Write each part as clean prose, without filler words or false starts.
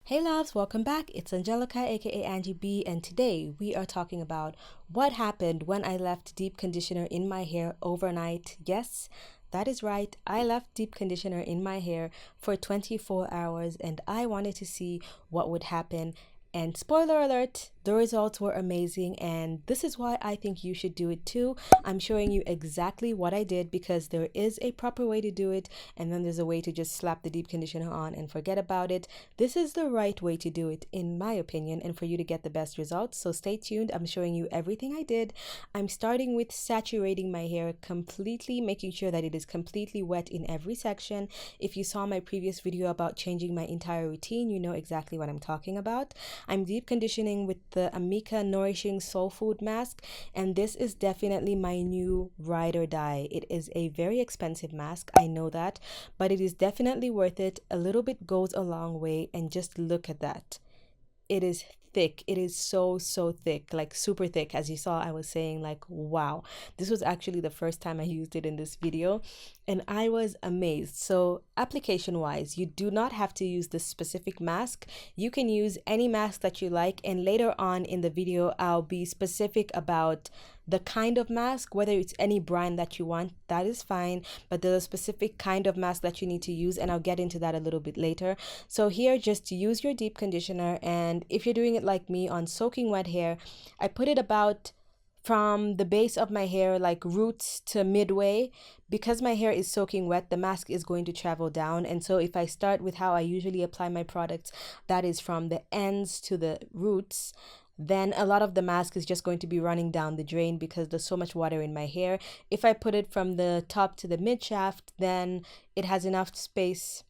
Hey loves, welcome back. It's Angelica, aka Angie B, and today we are talking about what happened when I left deep conditioner in my hair overnight. Yes, that is right. I left deep conditioner in my hair for 24 hours and I wanted to see what would happen. And spoiler alert, the results were amazing, and this is why I think you should do it too. I'm showing you exactly what I did because there is a proper way to do it, and then there's a way to just slap the deep conditioner on and forget about it. This is the right way to do it, in my opinion, and for you to get the best results. So stay tuned. I'm showing you everything I did. I'm starting with saturating my hair completely, making sure that it is completely wet in every section. If you saw my previous video about changing my entire routine, you know exactly what I'm talking about. I'm deep conditioning with the Amika Nourishing Soul Food Mask, and this is definitely my new ride or die. It is a very expensive mask, I know that, but it is definitely worth it. A little bit goes a long way, and just look at that. It is thick. It is so thick, like super thick. As you saw, I was saying like, wow. This was actually the first time I used it in this video and I was amazed. So application wise, you do not have to use this specific mask. You can use any mask that you like, and later on in the video I'll be specific about the kind of mask, whether it's any brand that you want, that is fine, but there's a specific kind of mask that you need to use, and I'll get into that a little bit later. So here, just use your deep conditioner, and if you're doing it like me on soaking wet hair, I put it about from the base of my hair, like roots to midway. Because my hair is soaking wet, the mask is going to travel down, and so if I start with how I usually apply my products, that is from the ends to the roots, then a lot of the mask is just going to be running down the drain because there's so much water in my hair. If I put it from the top to the mid shaft, then it has enough space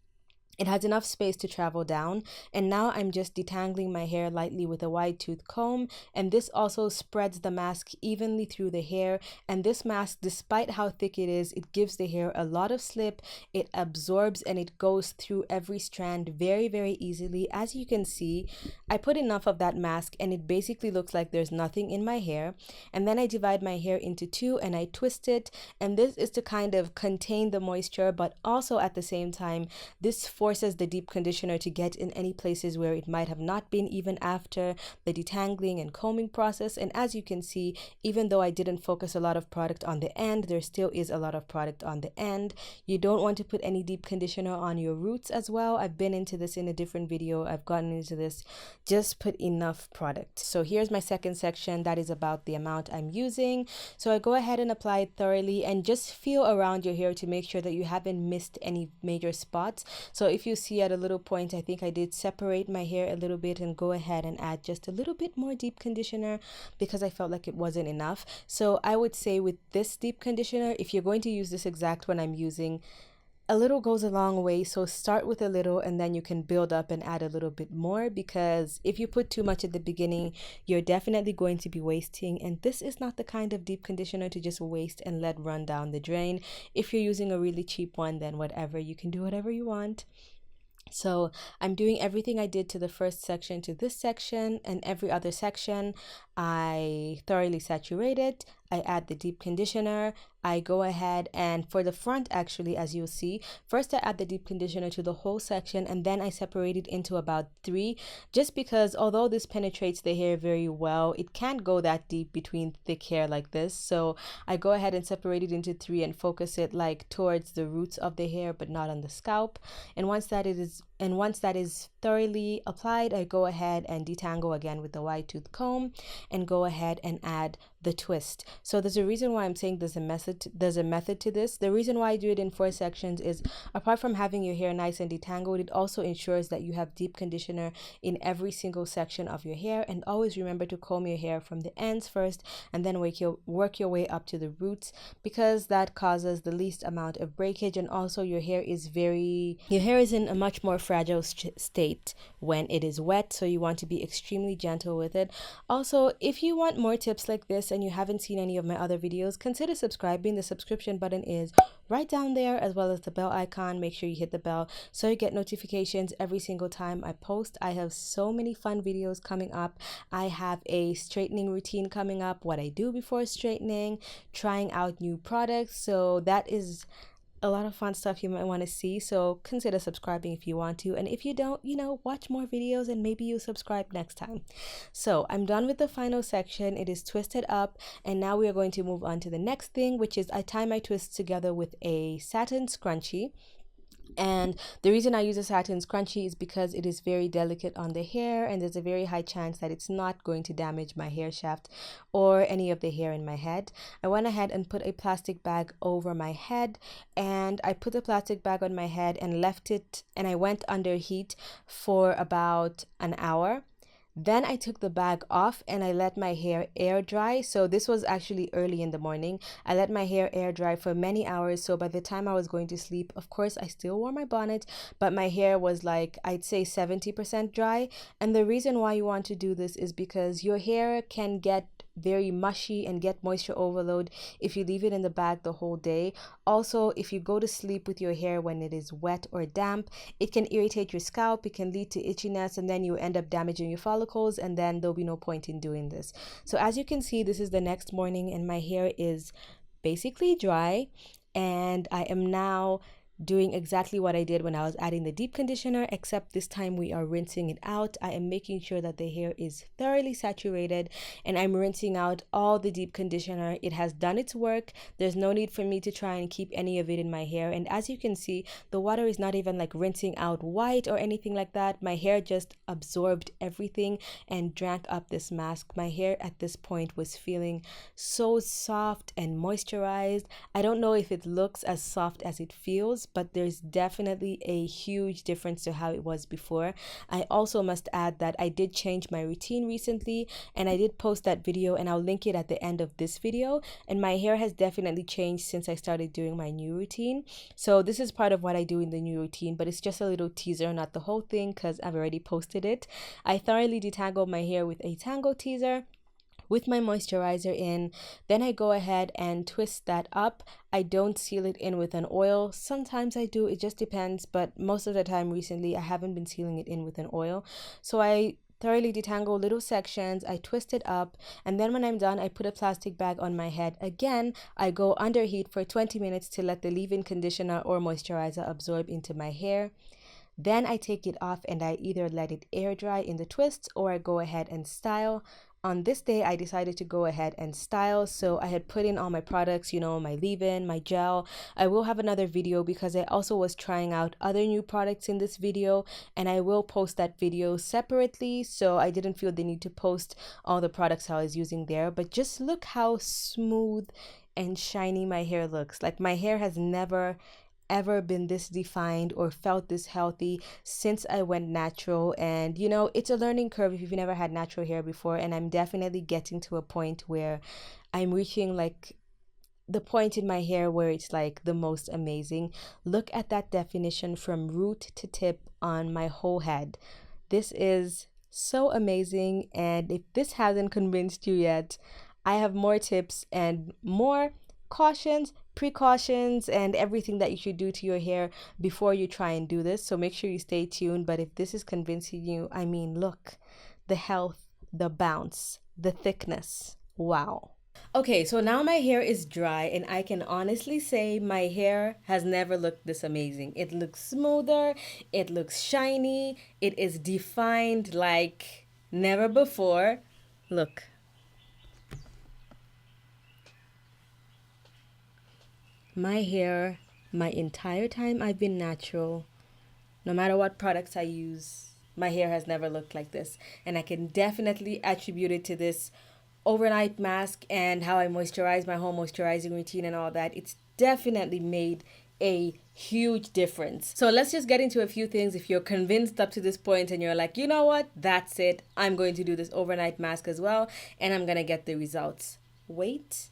to travel down. And now I'm just detangling my hair lightly with a wide tooth comb, and this also spreads the mask evenly through the hair. And this mask, despite how thick it is, it gives the hair a lot of slip. It absorbs and it goes through every strand very easily. As you can see, I put enough of that mask and it basically looks like there's nothing in my hair. And then I divide my hair into two and I twist it, and this is to kind of contain the moisture, but also at the same time this forces the deep conditioner to get in any places where it might have not been, even after the detangling and combing process. And as you can see, even though I didn't focus a lot of product on the end, there still is a lot of product on the end. You don't want to put any deep conditioner on your roots as well. I've been into this in a different video. I've gotten into this. Just put enough product. So here's my second section. That is about the amount I'm using. So I go ahead and apply it thoroughly and just feel around your hair to make sure that you haven't missed any major spots. So if you see at a little point, I think I did separate my hair a little bit and go ahead and add just a little bit more deep conditioner because I felt like it wasn't enough. So I would say with this deep conditioner, if you're going to use this exact one I'm using, a little goes a long way. So start with a little and then you can build up and add a little bit more, because if you put too much at the beginning, you're definitely going to be wasting, and this is not the kind of deep conditioner to just waste and let run down the drain. If you're using a really cheap one, then whatever, you can do whatever you want. So I'm doing everything I did to the first section to this section, and every other section I thoroughly saturate it. I add the deep conditioner. I go ahead and for the front, actually, as you'll see, first I add the deep conditioner to the whole section, and then I separate it into about three, just because although this penetrates the hair very well, it can't go that deep between thick hair like this. So I go ahead and separate it into three and focus it like towards the roots of the hair but not on the scalp. And once that is thoroughly applied, I go ahead and detangle again with the wide tooth comb and go ahead and add the twist. So there's a reason why I'm saying there's a method to this. The reason why I do it in 4 sections is, apart from having your hair nice and detangled, it also ensures that you have deep conditioner in every single section of your hair. And always remember to comb your hair from the ends first and then work your way up to the roots, because that causes the least amount of breakage. And also your hair is in a much more fragile state when it is wet, so you want to be extremely gentle with it. Also, if you want more tips like this and you haven't seen any of my other videos, consider subscribing. The subscription button is right down there, as well as the bell icon. Make sure you hit the bell so you get notifications every single time I post. I have so many fun videos coming up. I have a straightening routine coming up, what I do before straightening, trying out new products. So that is a lot of fun stuff you might want to see. So consider subscribing if you want to. And if you don't, watch more videos and maybe you'll subscribe next time. So I'm done with the final section. It is twisted up. And now we are going to move on to the next thing, which is I tie my twists together with a satin scrunchie. And the reason I use a satin scrunchie is because it is very delicate on the hair, and there's a very high chance that it's not going to damage my hair shaft or any of the hair in my head. I went ahead and put a plastic bag over my head, and I put the plastic bag on my head and left it, and I went under heat for about an hour. Then I took the bag off and I let my hair air dry. So this was actually early in the morning. I let my hair air dry for many hours. So by the time I was going to sleep, of course, I still wore my bonnet, but my hair was like, I'd say 70% dry. And the reason why you want to do this is because your hair can get very mushy and get moisture overload if you leave it in the bag the whole day. Also, if you go to sleep with your hair when it is wet or damp, it can irritate your scalp, it can lead to itchiness, and then you end up damaging your follicles, and then there'll be no point in doing this. So as you can see, this is the next morning and my hair is basically dry, and I am now doing exactly what I did when I was adding the deep conditioner, except this time we are rinsing it out. I am making sure that the hair is thoroughly saturated, and I'm rinsing out all the deep conditioner. It has done its work. There's no need for me to try and keep any of it in my hair. And as you can see, the water is not even like rinsing out white or anything like that. My hair just absorbed everything and drank up this mask. My hair at this point was feeling so soft and moisturized. I don't know if it looks as soft as it feels, but there's definitely a huge difference to how it was before. I also must add that I did change my routine recently, and I did post that video, and I'll link it at the end of this video. And my hair has definitely changed since I started doing my new routine. So this is part of what I do in the new routine, but it's just a little teaser, not the whole thing, because I've already posted it. I thoroughly detangled my hair with a tangle teaser with my moisturizer in. Then I go ahead and twist that up. I don't seal it in with an oil. Sometimes I do, it just depends, but most of the time recently I haven't been sealing it in with an oil. So I thoroughly detangle little sections, I twist it up, and then when I'm done, I put a plastic bag on my head. Again, I go under heat for 20 minutes to let the leave-in conditioner or moisturizer absorb into my hair. Then I take it off and I either let it air dry in the twists or I go ahead and style. On this day, I decided to go ahead and style. So I had put in all my products, my leave-in, my gel. I will have another video because I also was trying out other new products in this video, and I will post that video separately. So I didn't feel the need to post all the products I was using there, but just look how smooth and shiny my hair looks. Like my hair has never ever been this defined or felt this healthy since I went natural. And it's a learning curve if you've never had natural hair before, and I'm definitely getting to a point where I'm reaching like the point in my hair where it's like the most amazing. Look at that definition from root to tip on my whole head. This is so amazing, and if this hasn't convinced you yet, I have more tips and more cautions, precautions, and everything that you should do to your hair before you try and do this. So make sure you stay tuned. But if this is convincing you, I mean, look, the health, the bounce, the thickness. Wow. Okay, so now my hair is dry, and I can honestly say my hair has never looked this amazing. It looks smoother, it looks shiny, it is defined like never before. Look. My hair, my entire time I've been natural, no matter what products I use, my hair has never looked like this. And I can definitely attribute it to this overnight mask and how I moisturize, my whole moisturizing routine and all that. It's definitely made a huge difference. So let's just get into a few things. If you're convinced up to this point and you're like, you know what, that's it, I'm going to do this overnight mask as well, and I'm going to get the results. Wait,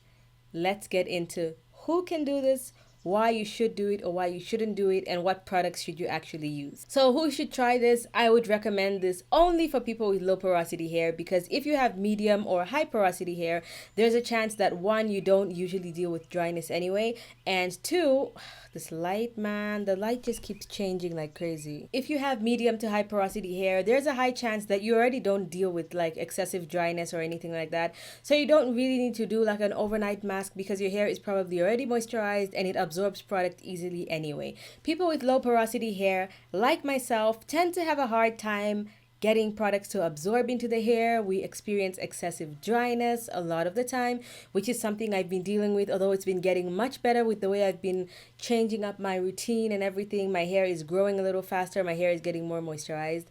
let's get into who can do this, why you should do it or why you shouldn't do it, and what products should you actually use. So who should try this? I would recommend this only for people with low porosity hair, because if you have medium or high porosity hair, there's a chance that one, you don't usually deal with dryness anyway, and two, this light, man, the light just keeps changing like crazy. If you have medium to high porosity hair, there's a high chance that you already don't deal with like excessive dryness or anything like that. So you don't really need to do like an overnight mask because your hair is probably already moisturized and it absorbs absorbs product easily anyway. People with low porosity hair, like myself, tend to have a hard time getting products to absorb into the hair. We experience excessive dryness a lot of the time, which is something I've been dealing with, although it's been getting much better with the way I've been changing up my routine and everything. My hair is growing a little faster, my hair is getting more moisturized.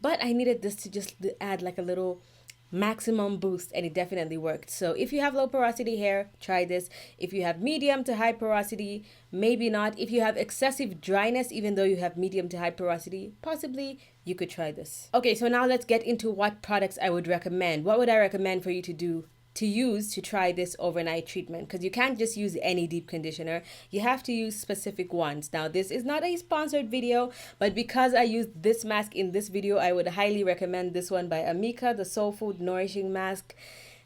But I needed this to just add like a little maximum boost, and it definitely worked. So if you have low porosity hair, try this. If you have medium to high porosity, maybe not. If you have excessive dryness, even though you have medium to high porosity, possibly you could try this. Okay, so now let's get into what products I would recommend. What would I recommend for you to use to try this overnight treatment? Because you can't just use any deep conditioner, you have to use specific ones. Now this is not a sponsored video, but because I used this mask in this video, I would highly recommend this one by Amika, the Soul Food Nourishing Mask.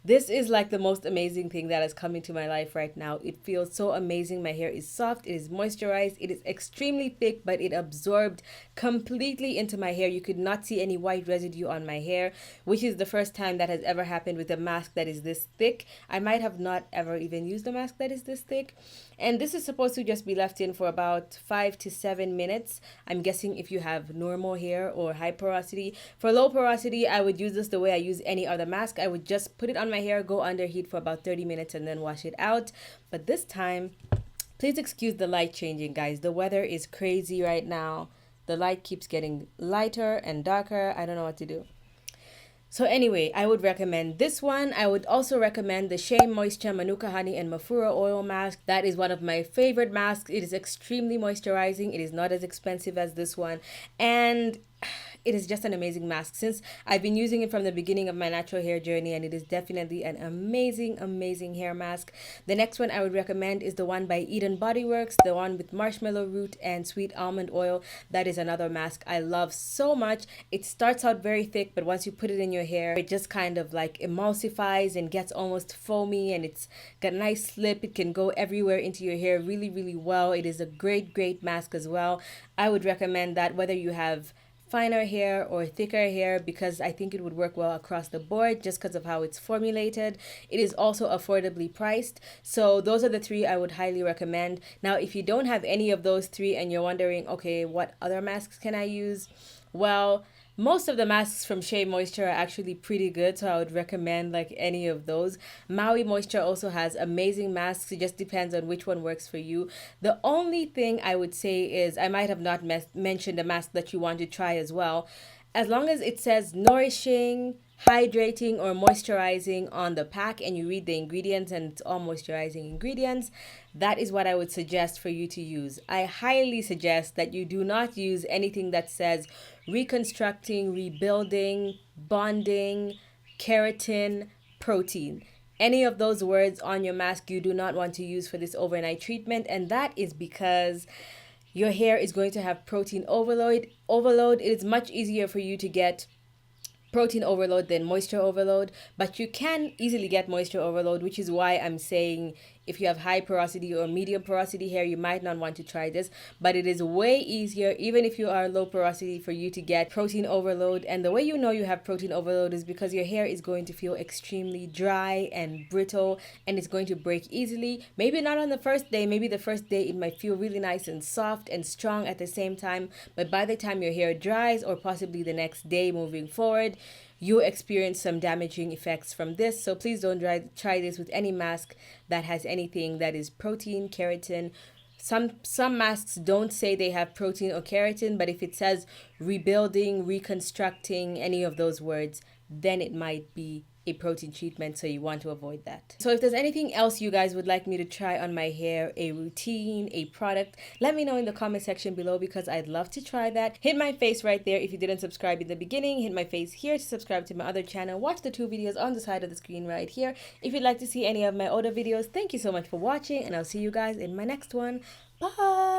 This is like the most amazing thing that has come into my life right now. It feels so amazing. My hair is soft, it is moisturized, it is extremely thick, but it absorbed completely into my hair. You could not see any white residue on my hair, which is the first time that has ever happened with a mask that is this thick. I might have not ever even used a mask that is this thick. And this is supposed to just be left in for about 5 to 7 minutes. I'm guessing if you have normal hair or high porosity. For low porosity, I would use this the way I use any other mask. I would just put it on my hair, go under heat for about 30 minutes and then wash it out. But this time, please excuse the light changing, guys. The weather is crazy right now. The light keeps getting lighter and darker. I don't know what to do. So anyway, I would recommend this one. I would also recommend the Shea Moisture Manuka Honey and Mafura Oil Mask. That is one of my favorite masks. It is extremely moisturizing. It is not as expensive as this one. And it is just an amazing mask since I've been using it from the beginning of my natural hair journey, and it is definitely an amazing hair mask. The next one I would recommend is the one by Eden Body Works, the one with marshmallow root and sweet almond oil. That is another mask I love so much. It starts out very thick, but once you put it in your hair, it just kind of like emulsifies and gets almost foamy, and it's got a nice slip. It can go everywhere into your hair really well. It is a great mask as well. I would recommend that whether you have finer hair or thicker hair, because I think it would work well across the board just because of how it's formulated. It is also affordably priced. So those are the three I would highly recommend. Now, if you don't have any of those three and you're wondering, okay, what other masks can I use? Well, most of the masks from Shea Moisture are actually pretty good, so I would recommend like any of those. Maui Moisture also has amazing masks. It just depends on which one works for you. The only thing I would say is I might have not mentioned a mask that you want to try as well. As long as it says nourishing, hydrating, or moisturizing on the pack and you read the ingredients and it's all moisturizing ingredients, that is what I would suggest for you to use. I highly suggest that you do not use anything that says reconstructing, rebuilding, bonding, keratin, protein. Any of those words on your mask you do not want to use for this overnight treatment, and that is because your hair is going to have protein overload. It is much easier for you to get protein overload than moisture overload, but you can easily get moisture overload, which is why I'm saying if you have high porosity or medium porosity hair, you might not want to try this, but it is way easier, even if you are low porosity, for you to get protein overload. And the way you know you have protein overload is because your hair is going to feel extremely dry and brittle, and it's going to break easily. Maybe not on the first day. Maybe the first day it might feel really nice and soft and strong at the same time, but by the time your hair dries, or possibly the next day moving forward, you experience some damaging effects from this. So please don't try this with any mask that has anything that is protein, keratin. Some masks don't say they have protein or keratin, but if it says rebuilding, reconstructing, any of those words, then it might be a protein treatment, so you want to avoid that. So if there's anything else you guys would like me to try on my hair, a routine, a product, let me know in the comment section below, because I'd love to try that. Hit my face right there if you didn't subscribe in the beginning. Hit my face here to subscribe to my other channel. Watch the 2 videos on the side of the screen right here if you'd like to see any of my older videos. Thank you so much for watching, and I'll see you guys in my next one. Bye!